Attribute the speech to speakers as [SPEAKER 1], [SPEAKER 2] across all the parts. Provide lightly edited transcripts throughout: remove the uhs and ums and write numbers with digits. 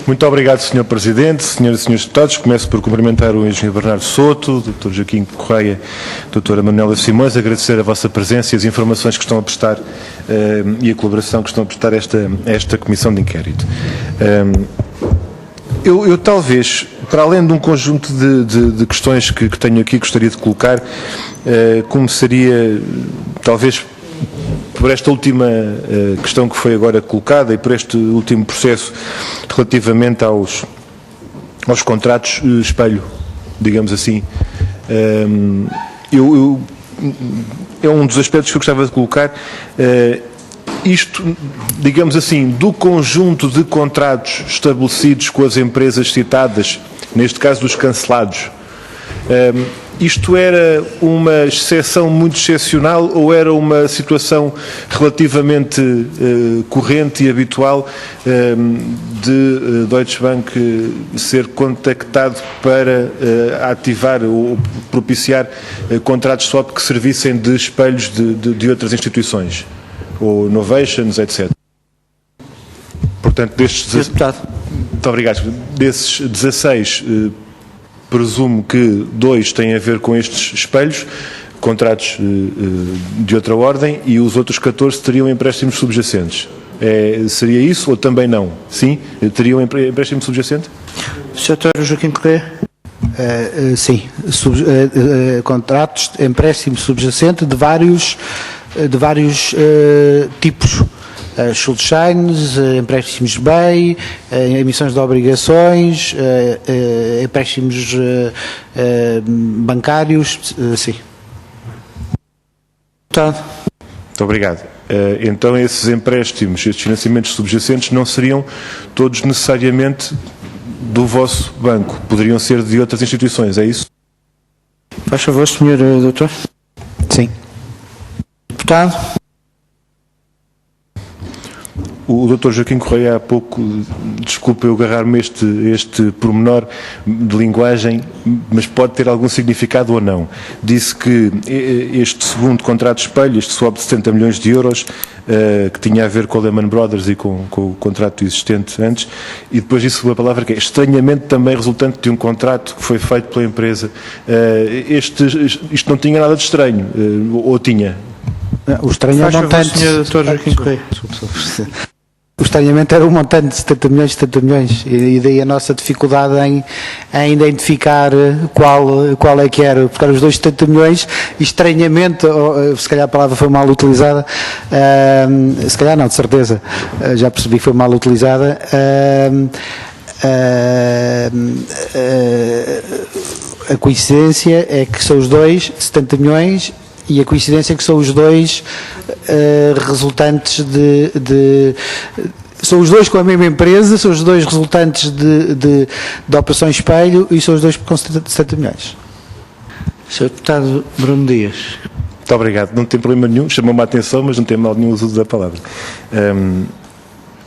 [SPEAKER 1] Muito obrigado, Sr. Presidente, senhoras e senhores deputados. Começo por cumprimentar o Engenheiro Bernardo Souto, o Dr. Joaquim Correia, a Doutora Manuela Simões, agradecer a vossa presença e as informações que estão a prestar e a colaboração que estão a prestar a esta Comissão de Inquérito. Eu talvez, para além de um conjunto de questões que tenho aqui, gostaria de colocar, começaria, talvez, por esta última questão que foi agora colocada e por este último processo relativamente aos contratos espelho, digamos assim. É um dos aspectos que eu gostava de colocar. Isto, digamos assim, do conjunto de contratos estabelecidos com as empresas citadas, neste caso dos cancelados, isto era uma exceção muito excepcional ou era uma situação relativamente corrente e habitual de Deutsche Bank ser contactado para ativar ou propiciar contratos swap que servissem de espelhos de outras instituições, ou novations, etc. Portanto, destes... Muito obrigado. Desses 16... presumo que 2 têm a ver com estes espelhos, contratos de outra ordem, e os outros 14 teriam empréstimos subjacentes. Seria isso ou também não? Sim? Teriam empréstimo subjacente?
[SPEAKER 2] Sr. Joaquim Correia? Sim. Contratos, empréstimo subjacente de vários tipos. Schuldscheins, empréstimos BEI, emissões de obrigações, empréstimos bancários, sim.
[SPEAKER 1] Muito obrigado. Então esses empréstimos, estes financiamentos subjacentes não seriam todos necessariamente do vosso banco, poderiam ser de outras instituições, é isso?
[SPEAKER 2] Faz favor, Sr. Doutor. Sim. Deputado.
[SPEAKER 1] O Dr. Joaquim Correia há pouco, desculpa eu agarrar-me este pormenor de linguagem, mas pode ter algum significado ou não. Disse que este segundo contrato espelho, este swap de 70 milhões de euros, que tinha a ver com a Lehman Brothers e com o contrato existente antes, e depois disse uma palavra que é estranhamente também resultante de um contrato que foi feito pela empresa. Isto não tinha nada de estranho, ou tinha?
[SPEAKER 2] O estranho é o montante. Sr. Dr. Joaquim Correia. O estranhamento era um montante de 70 milhões, e daí a nossa dificuldade em identificar qual é que era, porque eram os dois 70 milhões, e estranhamento, se calhar a palavra foi mal utilizada, se calhar não, de certeza, já percebi que foi mal utilizada, a coincidência é que são os dois 70 milhões, e a coincidência é que são os dois resultantes são os dois com a mesma empresa, são os dois resultantes de operações espelho, e são os dois com 70 milhões. Sr. Deputado Bruno Dias.
[SPEAKER 1] Muito obrigado. Não tem problema nenhum, chamou-me a atenção, mas não tem mal nenhum uso da palavra.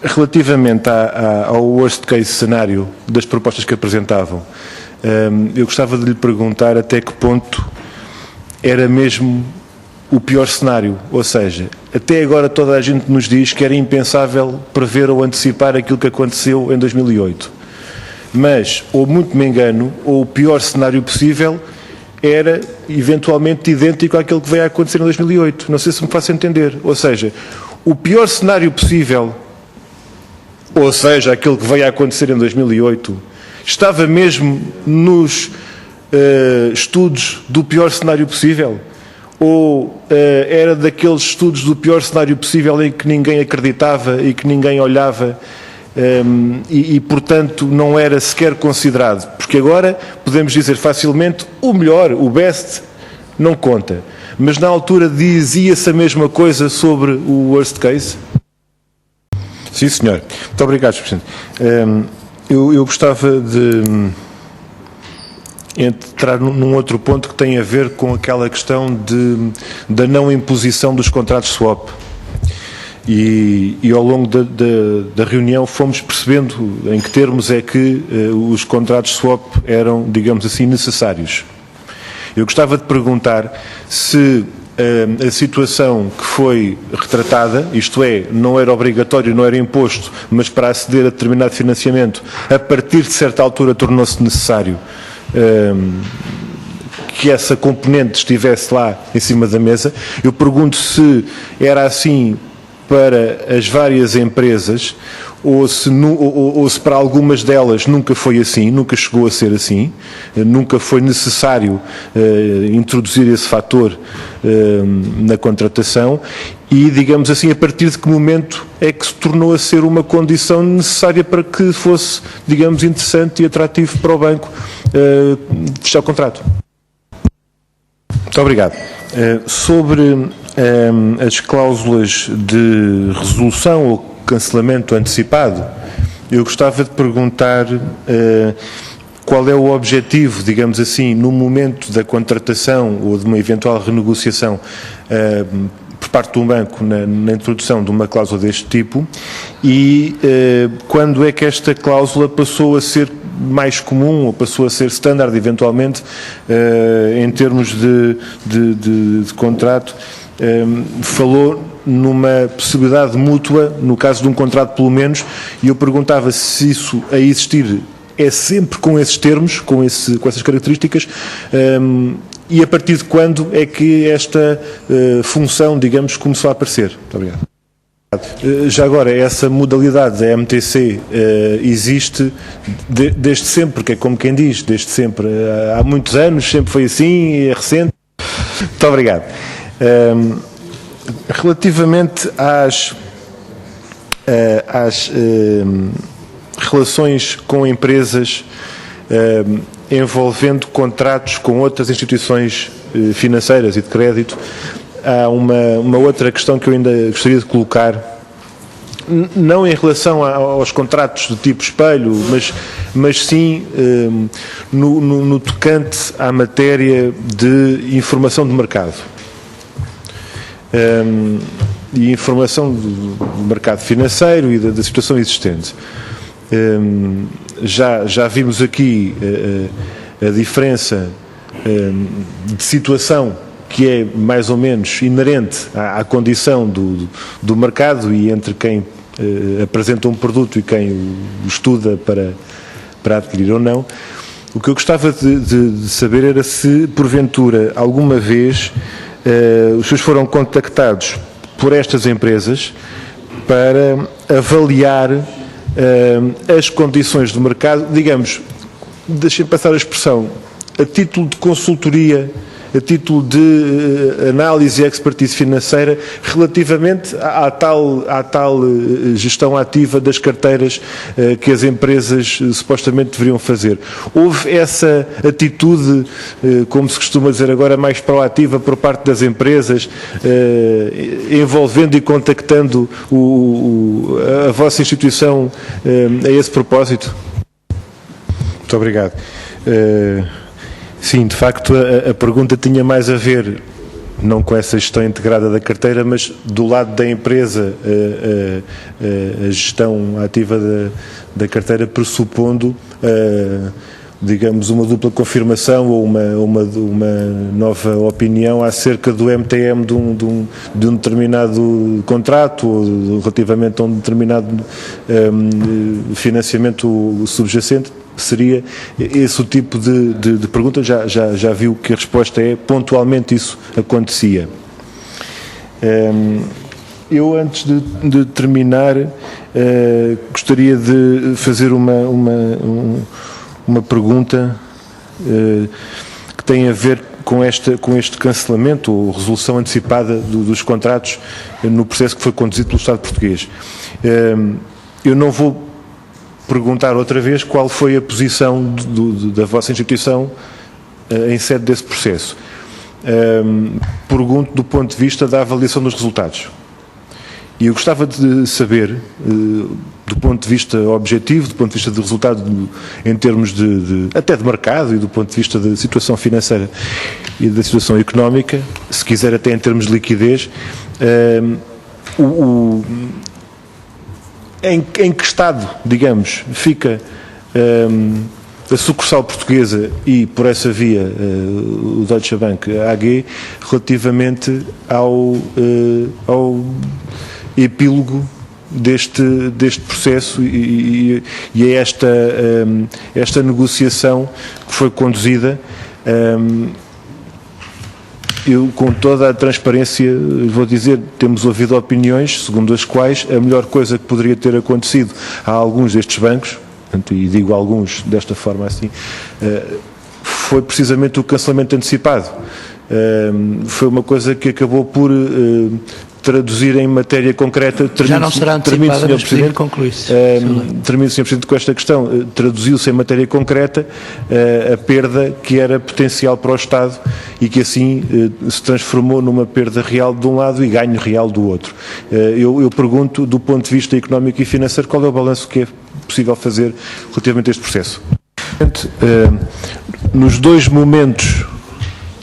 [SPEAKER 1] Relativamente ao worst case cenário das propostas que apresentavam, eu gostava de lhe perguntar até que ponto era mesmo o pior cenário, ou seja, até agora toda a gente nos diz que era impensável prever ou antecipar aquilo que aconteceu em 2008, mas, ou muito me engano, ou o pior cenário possível era eventualmente idêntico àquilo que veio a acontecer em 2008, não sei se me faço entender, ou seja, o pior cenário possível, ou seja, aquilo que veio a acontecer em 2008, estava mesmo nos estudos do pior cenário possível, ou era daqueles estudos do pior cenário possível em que ninguém acreditava e que ninguém olhava e portanto não era sequer considerado, porque agora podemos dizer facilmente o melhor, o best, não conta, mas na altura dizia-se a mesma coisa sobre o worst case? Sim, senhor. Muito obrigado, Sr. Presidente. Eu gostava de entrar num outro ponto que tem a ver com aquela questão da não imposição dos contratos swap. E ao longo da reunião fomos percebendo em que termos é que os contratos swap eram, digamos assim, necessários. Eu gostava de perguntar se a situação que foi retratada, isto é, não era obrigatório, não era imposto, mas para aceder a determinado financiamento, a partir de certa altura tornou-se necessário que essa componente estivesse lá em cima da mesa. Eu pergunto se era assim para as várias empresas ou se para algumas delas nunca foi assim, nunca chegou a ser assim, nunca foi necessário introduzir esse fator na contratação e, digamos assim, a partir de que momento é que se tornou a ser uma condição necessária para que fosse, digamos, interessante e atrativo para o banco fechar o contrato. Muito obrigado. Sobre as cláusulas de resolução ou cancelamento antecipado, eu gostava de perguntar qual é o objetivo, digamos assim, no momento da contratação ou de uma eventual renegociação por parte de um banco na introdução de uma cláusula deste tipo e quando é que esta cláusula passou a ser mais comum ou passou a ser standard eventualmente em termos de contrato. Falou numa possibilidade mútua, no caso de um contrato pelo menos, e eu perguntava se isso a existir é sempre com esses termos, com essas características, e a partir de quando é que esta função, digamos, começou a aparecer. Muito obrigado. Já agora, essa modalidade da MTC existe desde sempre, que é como quem diz, desde sempre. Há muitos anos, sempre foi assim, é recente. Muito obrigado. Relativamente às relações com empresas envolvendo contratos com outras instituições financeiras e de crédito, há uma outra questão que eu ainda gostaria de colocar, não em relação aos contratos do tipo espelho, mas sim no tocante à matéria de informação de mercado. E informação do mercado financeiro e da situação existente. Já vimos aqui a diferença de situação que é mais ou menos inerente à condição do mercado e entre quem apresenta um produto e quem o estuda para adquirir ou não. O que eu gostava de saber era se, porventura, alguma vez os senhores foram contactados por estas empresas para avaliar as condições do mercado, digamos, deixem passar a expressão, a título de consultoria, a título de análise e expertise financeira relativamente à tal gestão ativa das carteiras que as empresas supostamente deveriam fazer. Houve essa atitude, como se costuma dizer agora, mais proativa por parte das empresas, envolvendo e contactando a vossa instituição a esse propósito? Muito obrigado. Sim, de facto a pergunta tinha mais a ver, não com essa gestão integrada da carteira, mas do lado da empresa, a gestão ativa da carteira, pressupondo, digamos, uma dupla confirmação ou uma nova opinião acerca do MTM de um determinado contrato ou relativamente a um determinado financiamento subjacente. Seria esse o tipo de pergunta, já viu que a resposta é pontualmente isso acontecia. Eu, antes de terminar, gostaria de fazer uma pergunta que tem a ver com este cancelamento ou resolução antecipada dos contratos no processo que foi conduzido pelo Estado português. Eu não vou perguntar outra vez qual foi a posição da vossa instituição em sede desse processo. Pergunto do ponto de vista da avaliação dos resultados. E eu gostava de saber, do ponto de vista objetivo, do ponto de vista de resultado em termos até de mercado e do ponto de vista da situação financeira e da situação económica, se quiser até em termos de liquidez, em que estado, digamos, fica a sucursal portuguesa e, por essa via, o Deutsche Bank AG, relativamente ao epílogo deste processo e a esta negociação que foi conduzida. Eu, com toda a transparência, vou dizer, temos ouvido opiniões segundo as quais a melhor coisa que poderia ter acontecido a alguns destes bancos, e digo alguns desta forma assim, foi precisamente o cancelamento antecipado. Foi uma coisa que acabou por traduzir em matéria concreta.
[SPEAKER 2] Já não será antecipada, mas poder concluir-se.
[SPEAKER 1] Termino, Sr. Presidente, com esta questão. Traduziu-se em matéria concreta a perda que era potencial para o Estado e que assim se transformou numa perda real de um lado e ganho real do outro. Eu pergunto, do ponto de vista económico e financeiro, qual é o balanço que é possível fazer relativamente a este processo? Nos dois momentos,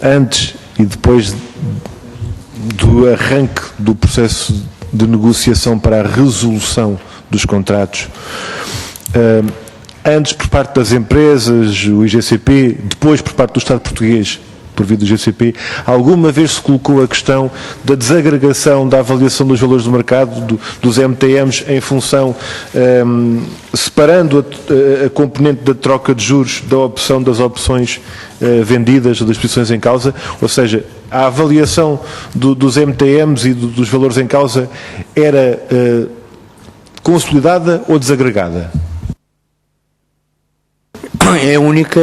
[SPEAKER 1] antes e depois do arranque do processo de negociação para a resolução dos contratos, antes por parte das empresas, o IGCP, depois por parte do Estado português, por via do IGCP, alguma vez se colocou a questão da desagregação da avaliação dos valores do mercado, dos MTMs, em função, separando a componente da troca de juros da opção das opções vendidas ou das posições em causa, ou seja, a avaliação dos MTMs e dos valores em causa era consolidada ou desagregada?
[SPEAKER 2] É a única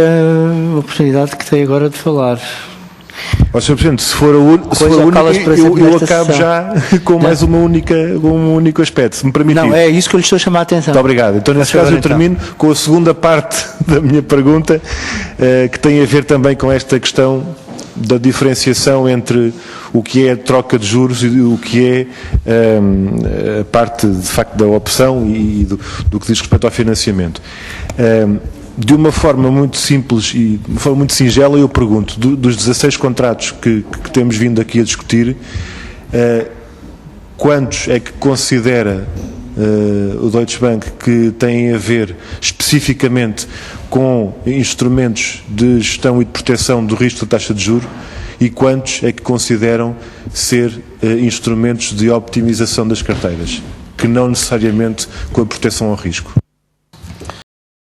[SPEAKER 2] oportunidade que tenho agora de falar.
[SPEAKER 1] Ó, Sr. Presidente, se for a única, eu acabo já com mais um único aspecto, se me permitir.
[SPEAKER 2] Não, é isso que eu lhe estou a chamar a atenção.
[SPEAKER 1] Muito obrigado. Então, nesse caso, eu termino com a segunda parte da minha pergunta, que tem a ver também com esta questão da diferenciação entre o que é a troca de juros e o que é a parte, de facto, da opção e do que diz respeito ao financiamento. De uma forma muito simples e de uma forma muito singela, eu pergunto, dos 16 contratos que temos vindo aqui a discutir, quantos é que considera o Deutsche Bank que têm a ver especificamente com instrumentos de gestão e de proteção do risco da taxa de juros e quantos é que consideram ser instrumentos de optimização das carteiras, que não necessariamente com a proteção ao risco?